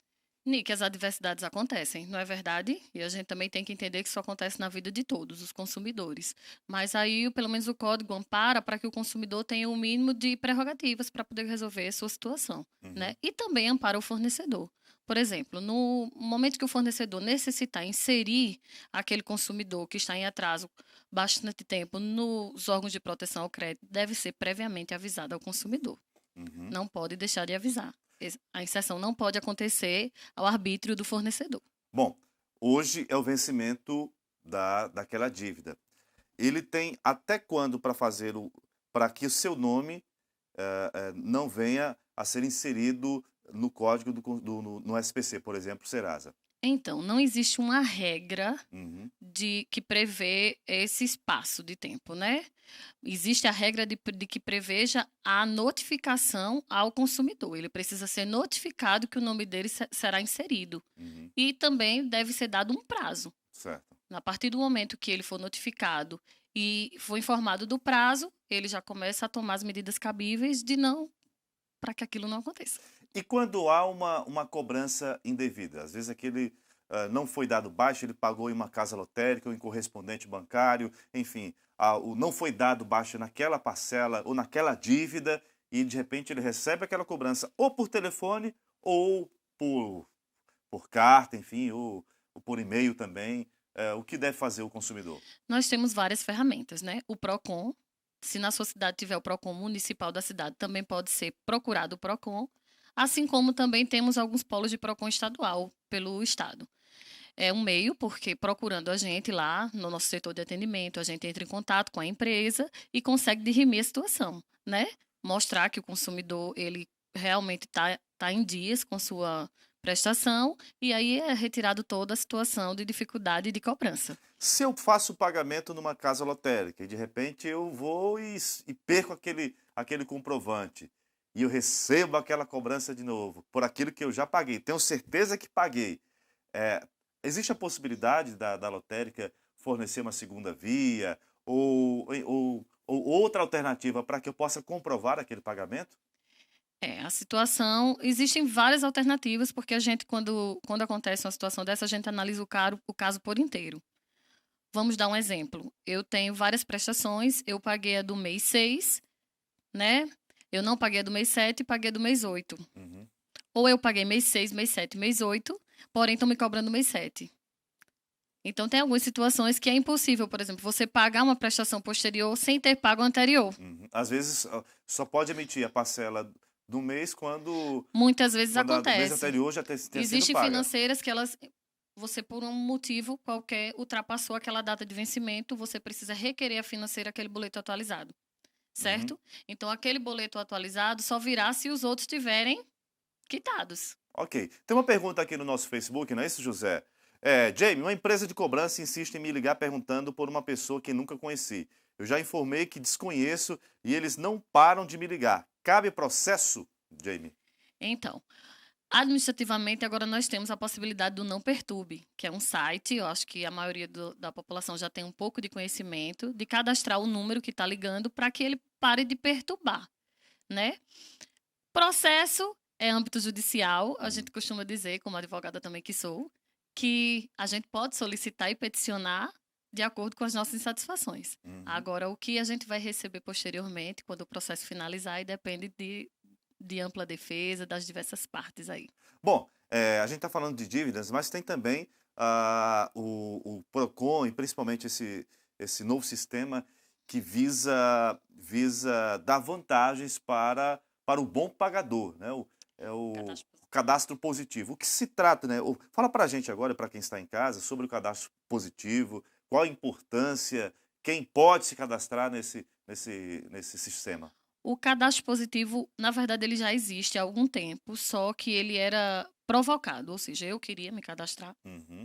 Speaker 7: Nick, as adversidades acontecem, não é verdade? E a gente também tem que entender que isso acontece na vida de todos, os consumidores. Mas aí, pelo menos, o código ampara para que o consumidor tenha o mínimo de prerrogativas para poder resolver a sua situação, né? E também ampara o fornecedor. Por exemplo, no momento que o fornecedor necessitar inserir aquele consumidor que está em atraso bastante tempo nos órgãos de proteção ao crédito, deve ser previamente avisado ao consumidor.
Speaker 1: Uhum.
Speaker 7: Não pode deixar de avisar. A inserção não pode acontecer ao arbítrio do fornecedor.
Speaker 1: Bom, hoje é o vencimento daquela dívida. Ele tem até quando para que o seu nome não venha a ser inserido no código no SPC, por exemplo, Serasa?
Speaker 7: Então, não existe uma regra
Speaker 1: Uhum.
Speaker 7: que prevê esse espaço de tempo, né? Existe a regra de que preveja a notificação ao consumidor. Ele precisa ser notificado que o nome dele será inserido.
Speaker 1: Uhum.
Speaker 7: E também deve ser dado um prazo.
Speaker 1: Certo.
Speaker 7: A partir do momento que ele for notificado e for informado do prazo, ele já começa a tomar as medidas cabíveis para que aquilo não aconteça.
Speaker 1: E quando há uma cobrança indevida? Às vezes aquele não foi dado baixa, ele pagou em uma casa lotérica ou em correspondente bancário, enfim, não foi dado baixa naquela parcela ou naquela dívida e de repente ele recebe aquela cobrança ou por telefone ou por carta, enfim, ou por e-mail também. O que deve fazer o consumidor?
Speaker 7: Nós temos várias ferramentas, né? O PROCON, se na sua cidade tiver o PROCON municipal da cidade, também pode ser procurado o PROCON, assim como também temos alguns polos de PROCON estadual pelo estado. É um meio, porque procurando a gente lá no nosso setor de atendimento, a gente entra em contato com a empresa e consegue dirimir a situação, né? Mostrar que o consumidor, ele realmente tá em dias com sua prestação e aí é retirado toda a situação de dificuldade de cobrança.
Speaker 1: Se eu faço o pagamento numa casa lotérica e de repente eu vou e perco aquele comprovante e eu recebo aquela cobrança de novo por aquilo que eu já paguei, tenho certeza que paguei, existe a possibilidade da lotérica fornecer uma segunda via ou outra alternativa para que eu possa comprovar aquele pagamento?
Speaker 7: A situação, existem várias alternativas, porque a gente, quando acontece uma situação dessa, a gente analisa o caso por inteiro. Vamos dar um exemplo. Eu tenho várias prestações, eu paguei a do mês 6, né? Eu não paguei a do mês 7 e paguei a do mês 8.
Speaker 1: Uhum.
Speaker 7: Ou eu paguei mês 6, mês 7, mês 8, porém estão me cobrando mês 7. Então, tem algumas situações que é impossível, por exemplo, você pagar uma prestação posterior sem ter pago a anterior.
Speaker 1: Uhum. Às vezes só pode emitir a parcela do mês quando
Speaker 7: Muitas vezes
Speaker 1: a do mês
Speaker 7: acontece.
Speaker 1: anterior já tenha sido
Speaker 7: Existem
Speaker 1: paga.
Speaker 7: financeiras que você, por um motivo qualquer, ultrapassou aquela data de vencimento, você precisa requerer a financeira aquele boleto atualizado, certo? Então, aquele boleto atualizado só virá se os outros tiverem quitados.
Speaker 1: Ok. Tem uma pergunta aqui no nosso Facebook, não é isso, José? Jamie, uma empresa de cobrança insiste em me ligar perguntando por uma pessoa que nunca conheci. Eu já informei que desconheço e eles não param de me ligar. Cabe processo, Jamie?
Speaker 7: Então, Administrativamente, agora nós temos a possibilidade do Não Perturbe, que é um site, eu acho que a maioria da população já tem um pouco de conhecimento, de cadastrar o número que está ligando para que ele pare de perturbar, né? Processo é âmbito judicial, a gente costuma dizer, como advogada também que sou, que a gente pode solicitar e peticionar de acordo com as nossas insatisfações. Agora, o que a gente vai receber posteriormente, quando o processo finalizar, aí depende de ampla defesa das diversas partes aí.
Speaker 1: Bom, a gente está falando de dívidas, mas tem também o PROCON e principalmente esse novo sistema que visa dar vantagens para o bom pagador, né? O cadastro positivo. O que se trata, né? Fala para a gente agora, para quem está em casa, sobre o cadastro positivo, qual a importância, quem pode se cadastrar nesse sistema.
Speaker 7: O cadastro positivo, na verdade, ele já existe há algum tempo, só que ele era provocado, ou seja, eu queria me cadastrar,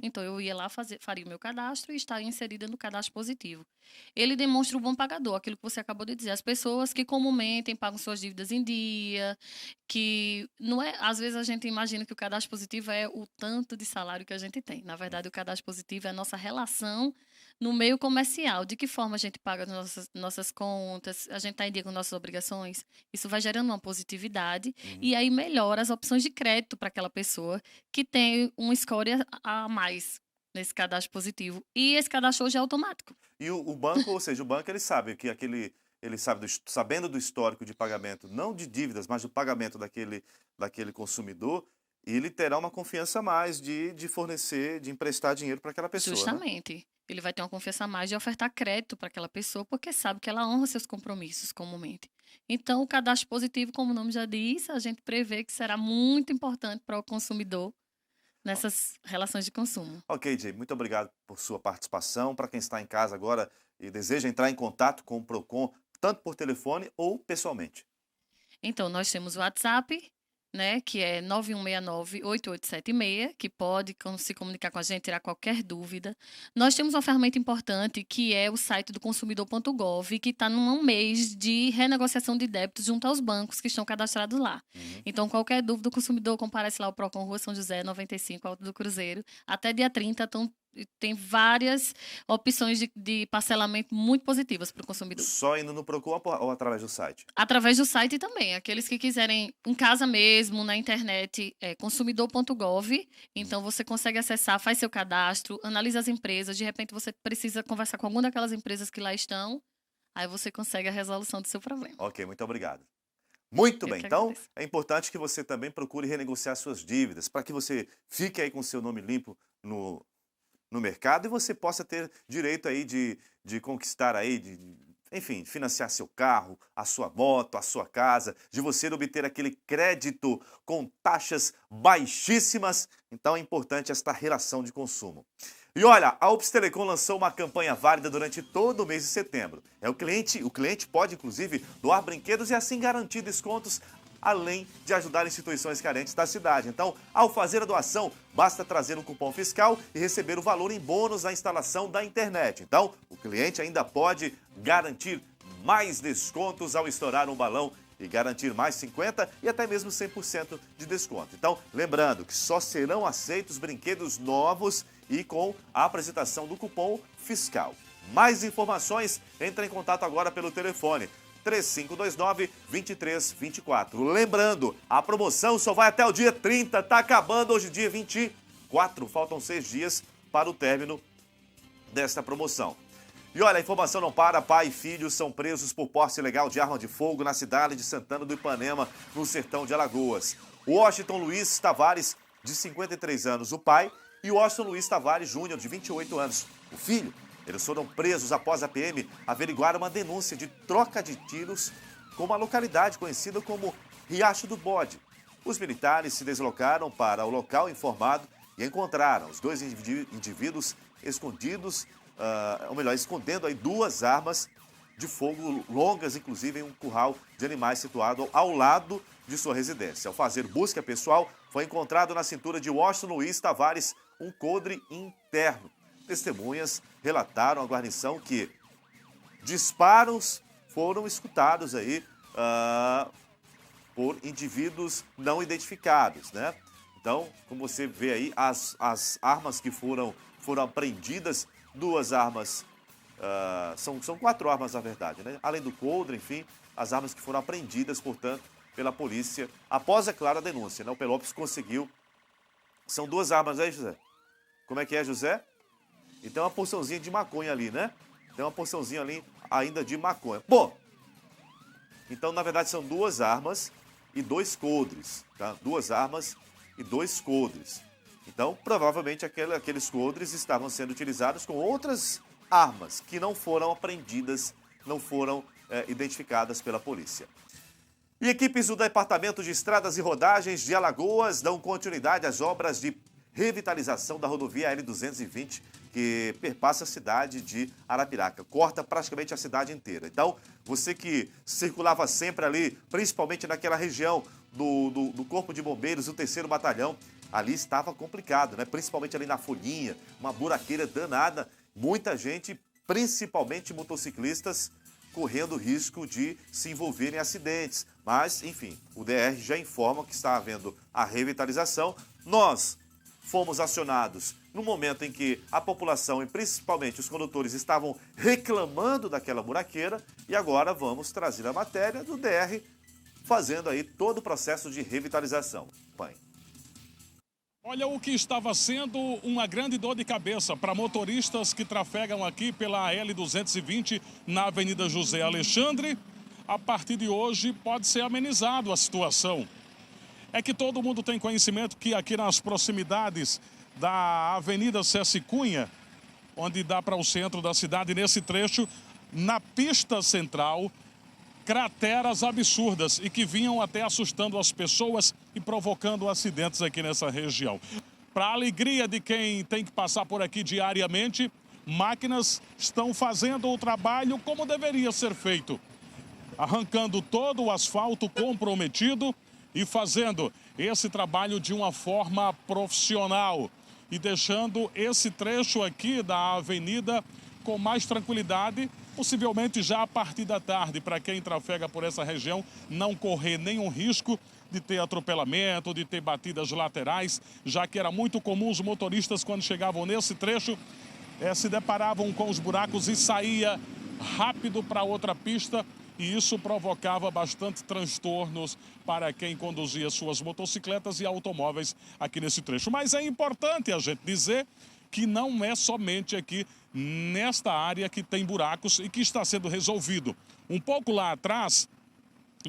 Speaker 7: então eu ia lá, faria o meu cadastro e estaria inserida no cadastro positivo. Ele demonstra o bom pagador, aquilo que você acabou de dizer, as pessoas que comumente pagam suas dívidas em dia, que não é, às vezes a gente imagina que o cadastro positivo é o tanto de salário que a gente tem. Na verdade, o cadastro positivo é a nossa relação no meio comercial, de que forma a gente paga as nossas contas, a gente está em dia com nossas obrigações, isso vai gerando uma positividade e aí melhora as opções de crédito para aquela pessoa que tem uma score a mais nesse cadastro positivo. E esse cadastro hoje é automático.
Speaker 1: E o banco, ou seja, o banco ele sabe que sabendo do histórico de pagamento, não de dívidas, mas do pagamento daquele consumidor, ele terá uma confiança a mais de fornecer, de emprestar dinheiro para aquela pessoa.
Speaker 7: Justamente. Né? Ele vai ter uma confiança a mais de ofertar crédito para aquela pessoa, porque sabe que ela honra seus compromissos comumente. Então, o cadastro positivo, como o nome já diz, a gente prevê que será muito importante para o consumidor nessas relações de consumo.
Speaker 1: Ok, Jay, muito obrigado por sua participação. Para quem está em casa agora e deseja entrar em contato com o PROCON, tanto por telefone ou pessoalmente.
Speaker 7: Então, nós temos o WhatsApp, né, que é 9169-8876, que pode se comunicar com a gente, tirar qualquer dúvida. Nós temos uma ferramenta importante, que é o site do consumidor.gov, que está num mês de renegociação de débitos junto aos bancos que estão cadastrados lá. Então, qualquer dúvida, o consumidor comparece lá ao PROCON Rua São José, 95, Alto do Cruzeiro, até dia 30, tem várias opções de parcelamento muito positivas para o consumidor.
Speaker 1: Só indo no PROCON ou através do site?
Speaker 7: Através do site também. Aqueles que quiserem em casa mesmo, na internet, é consumidor.gov. Então, você consegue acessar, faz seu cadastro, analisa as empresas. De repente, você precisa conversar com alguma daquelas empresas que lá estão. Aí você consegue a resolução do seu problema.
Speaker 1: Ok, muito obrigado. Muito bem, então é importante que você também procure renegociar suas dívidas, para que você fique aí com o seu nome limpo no mercado e você possa ter direito aí de conquistar aí, enfim, financiar seu carro, a sua moto, a sua casa, de você obter aquele crédito com taxas baixíssimas. Então é importante esta relação de consumo. E olha, a Ops Telecom lançou uma campanha válida durante todo o mês de setembro. O cliente pode, inclusive, doar brinquedos e assim garantir descontos, além de ajudar instituições carentes da cidade. Então, ao fazer a doação, basta trazer um cupom fiscal e receber o valor em bônus na instalação da internet. Então, o cliente ainda pode garantir mais descontos ao estourar um balão e garantir mais 50% e até mesmo 100% de desconto. Então, lembrando que só serão aceitos brinquedos novos e com a apresentação do cupom fiscal. Mais informações, entre em contato agora pelo telefone 3529-2324. Lembrando, a promoção só vai até o dia 30, tá acabando hoje dia 24, faltam 6 dias para o término desta promoção. E olha, a informação não para, pai e filho são presos por posse ilegal de arma de fogo na cidade de Santana do Ipanema, no sertão de Alagoas. O Washington Luiz Tavares, de 53 anos, o pai, e o Washington Luiz Tavares Júnior, de 28 anos, o filho. Eles foram presos após a PM averiguar uma denúncia de troca de tiros com uma localidade conhecida como Riacho do Bode. Os militares se deslocaram para o local informado e encontraram os dois indivíduos escondidos, escondendo aí 2 armas de fogo longas, inclusive em um curral de animais situado ao lado de sua residência. Ao fazer busca pessoal, foi encontrado na cintura de Washington Luiz Tavares um coldre interno. Testemunhas relataram à guarnição que disparos foram escutados aí por indivíduos não identificados, né? Então, como você vê aí, as armas que foram apreendidas, 2 armas, são 4 armas na verdade, né? Além do coldre, enfim, as armas que foram apreendidas, portanto, pela polícia, após, é claro, a denúncia, né? O Pelópis conseguiu. São 2 armas aí, José? Como é que é, José? E tem uma porçãozinha de maconha ali, né? Tem uma porçãozinha ali ainda de maconha. Bom, então, na verdade, são 2 armas e 2 coldres, tá? 2 armas e 2 coldres. Então, provavelmente, aqueles coldres estavam sendo utilizados com outras armas que não foram apreendidas, não foram identificadas pela polícia. E equipes do Departamento de Estradas e Rodagens de Alagoas dão continuidade às obras de revitalização da rodovia L220, que perpassa a cidade de Arapiraca, corta praticamente a cidade inteira. Então, você que circulava sempre ali, principalmente naquela região do Corpo de Bombeiros, o 3º Batalhão, ali estava complicado, né? Principalmente ali na Folhinha, uma buraqueira danada, muita gente, principalmente motociclistas, correndo risco de se envolverem em acidentes. Mas, enfim, o DR já informa que está havendo a revitalização. Nós fomos acionados no momento em que a população e principalmente os condutores estavam reclamando daquela buraqueira e agora vamos trazer a matéria do DR fazendo aí todo o processo de revitalização. Pai.
Speaker 2: Olha o que estava sendo uma grande dor de cabeça para motoristas que trafegam aqui pela L220 na Avenida José Alexandre. A partir de hoje pode ser amenizado a situação. É que todo mundo tem conhecimento que aqui nas proximidades da Avenida César Cunha, onde dá para o centro da cidade, nesse trecho, na pista central, crateras absurdas e que vinham até assustando as pessoas e provocando acidentes aqui nessa região. Para a alegria de quem tem que passar por aqui diariamente, máquinas estão fazendo o trabalho como deveria ser feito, arrancando todo o asfalto comprometido e fazendo esse trabalho de uma forma profissional e deixando esse trecho aqui da avenida com mais tranquilidade, possivelmente já a partir da tarde, para quem trafega por essa região, não correr nenhum risco de ter atropelamento, de ter batidas laterais, já que era muito comum os motoristas, quando chegavam nesse trecho, se deparavam com os buracos e saía rápido para outra pista, e isso provocava bastante transtornos para quem conduzia suas motocicletas e automóveis aqui nesse trecho. Mas é importante a gente dizer que não é somente aqui nesta área que tem buracos e que está sendo resolvido. Um pouco lá atrás,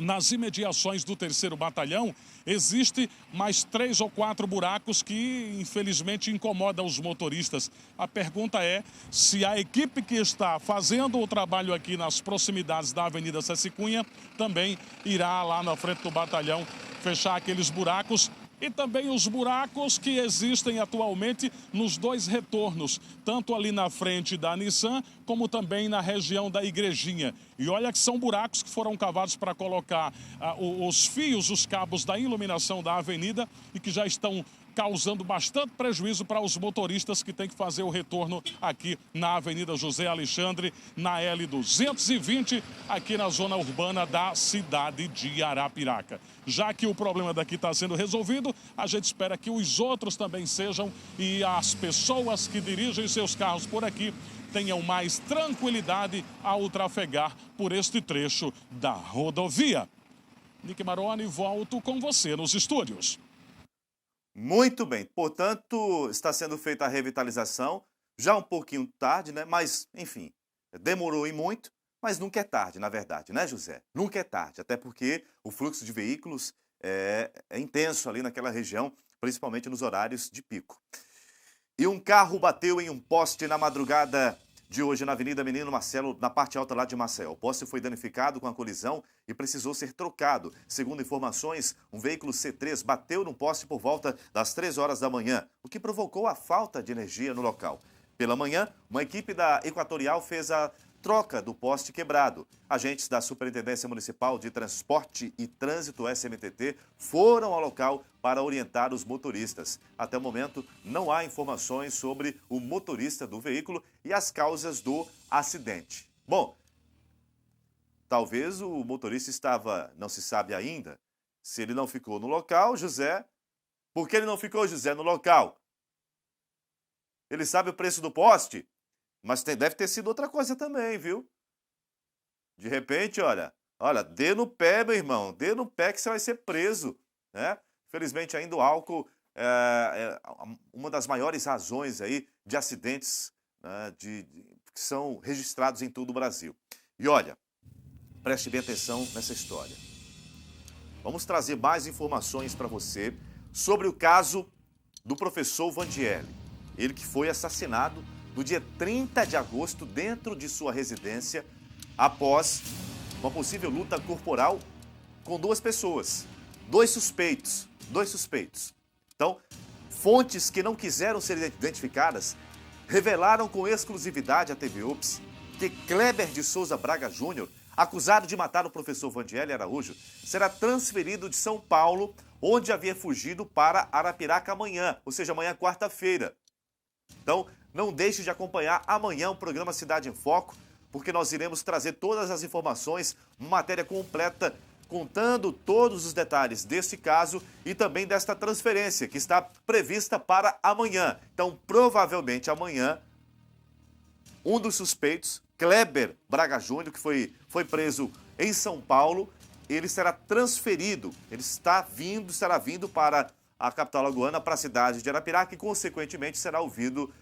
Speaker 2: nas imediações do 3º Batalhão, existe mais 3 ou 4 buracos que, infelizmente, incomodam os motoristas. A pergunta é se a equipe que está fazendo o trabalho aqui nas proximidades da Avenida César Cunha também irá lá na frente do batalhão fechar aqueles buracos e também os buracos que existem atualmente nos 2 retornos, tanto ali na frente da Nissan, como também na região da Igrejinha. E olha que são buracos que foram cavados para colocar os fios, os cabos da iluminação da avenida e que já estão causando bastante prejuízo para os motoristas que têm que fazer o retorno aqui na Avenida José Alexandre, na L220, aqui na zona urbana da cidade de Arapiraca. Já que o problema daqui está sendo resolvido, a gente espera que os outros também sejam e as pessoas que dirigem seus carros por aqui tenham mais tranquilidade ao trafegar por este trecho da rodovia. Nick Maroni, volto com você nos estúdios.
Speaker 1: Muito bem, portanto, está sendo feita a revitalização, já um pouquinho tarde, né? Mas, enfim, demorou e muito, mas nunca é tarde, na verdade, né, José? Nunca é tarde, até porque o fluxo de veículos é intenso ali naquela região, principalmente nos horários de pico. E um carro bateu em um poste na madrugada de hoje na Avenida Menino Marcelo, na parte alta lá de Maceió. O poste foi danificado com a colisão e precisou ser trocado. Segundo informações, um veículo C3 bateu num poste por volta das 3 horas da manhã, o que provocou a falta de energia no local. Pela manhã, uma equipe da Equatorial fez a troca do poste quebrado. Agentes da Superintendência Municipal de Transporte e Trânsito, SMTT, foram ao local para orientar os motoristas. Até o momento, não há informações sobre o motorista do veículo e as causas do acidente. Bom, talvez o motorista estava, não se sabe ainda, se ele não ficou no local, José, Por que ele não ficou, José, no local? Ele sabe o preço do poste, mas deve ter sido outra coisa também, viu? De repente, olha, dê no pé, meu irmão, dê no pé que você vai ser preso, né? Infelizmente, ainda o álcool é uma das maiores razões aí de acidentes, né, que são registrados em todo o Brasil. E olha, preste bem atenção nessa história. Vamos trazer mais informações para você sobre o caso do professor Vandieli. Ele que foi assassinado no dia 30 de agosto dentro de sua residência após uma possível luta corporal com duas pessoas, dois suspeitos. Então, fontes que não quiseram ser identificadas revelaram com exclusividade à TV UPS que Kleber de Souza Braga Júnior, acusado de matar o professor Vandieli Araújo, será transferido de São Paulo, onde havia fugido, para Arapiraca amanhã, ou seja, amanhã quarta-feira. Então, não deixe de acompanhar amanhã o programa Cidade em Foco, porque nós iremos trazer todas as informações, uma matéria completa, contando todos os detalhes desse caso e também desta transferência, que está prevista para amanhã. Então, provavelmente amanhã, um dos suspeitos, Kleber Braga Júnior, que foi preso em São Paulo, ele será transferido, ele estará vindo para a capital alagoana, para a cidade de Arapiraca, e consequentemente será ouvido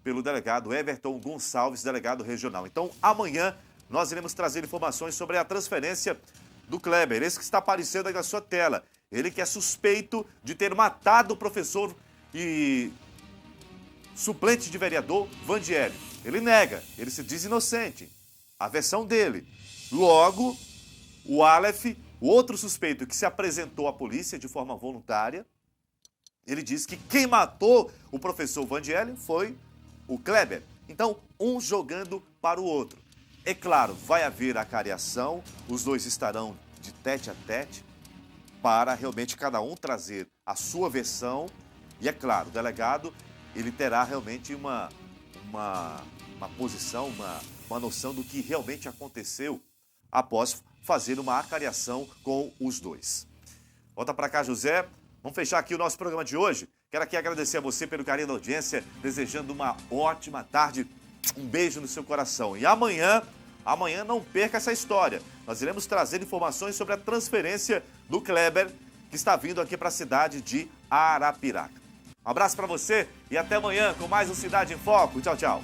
Speaker 1: pelo delegado Everton Gonçalves, delegado regional. Então, amanhã nós iremos trazer informações sobre a transferência do Kleber, esse que está aparecendo aí na sua tela. Ele que é suspeito de ter matado o professor e suplente de vereador Vandieli. Ele nega, ele se diz inocente. A versão dele. Logo, o Aleph, o outro suspeito que se apresentou à polícia de forma voluntária, ele diz que quem matou o professor Vandieli foi o Kleber. Então, um jogando para o outro. É claro, vai haver a cariação, os dois estarão de tete a tete para realmente cada um trazer a sua versão. E é claro, o delegado, ele terá realmente uma posição, uma noção do que realmente aconteceu após fazer uma acariação com os dois. Volta para cá, José. Vamos fechar aqui o nosso programa de hoje. Quero aqui agradecer a você pelo carinho da audiência, desejando uma ótima tarde. Um beijo no seu coração. E amanhã não perca essa história. Nós iremos trazer informações sobre a transferência do Kleber, que está vindo aqui para a cidade de Arapiraca. Um abraço para você e até amanhã com mais um Cidade em Foco. Tchau, tchau.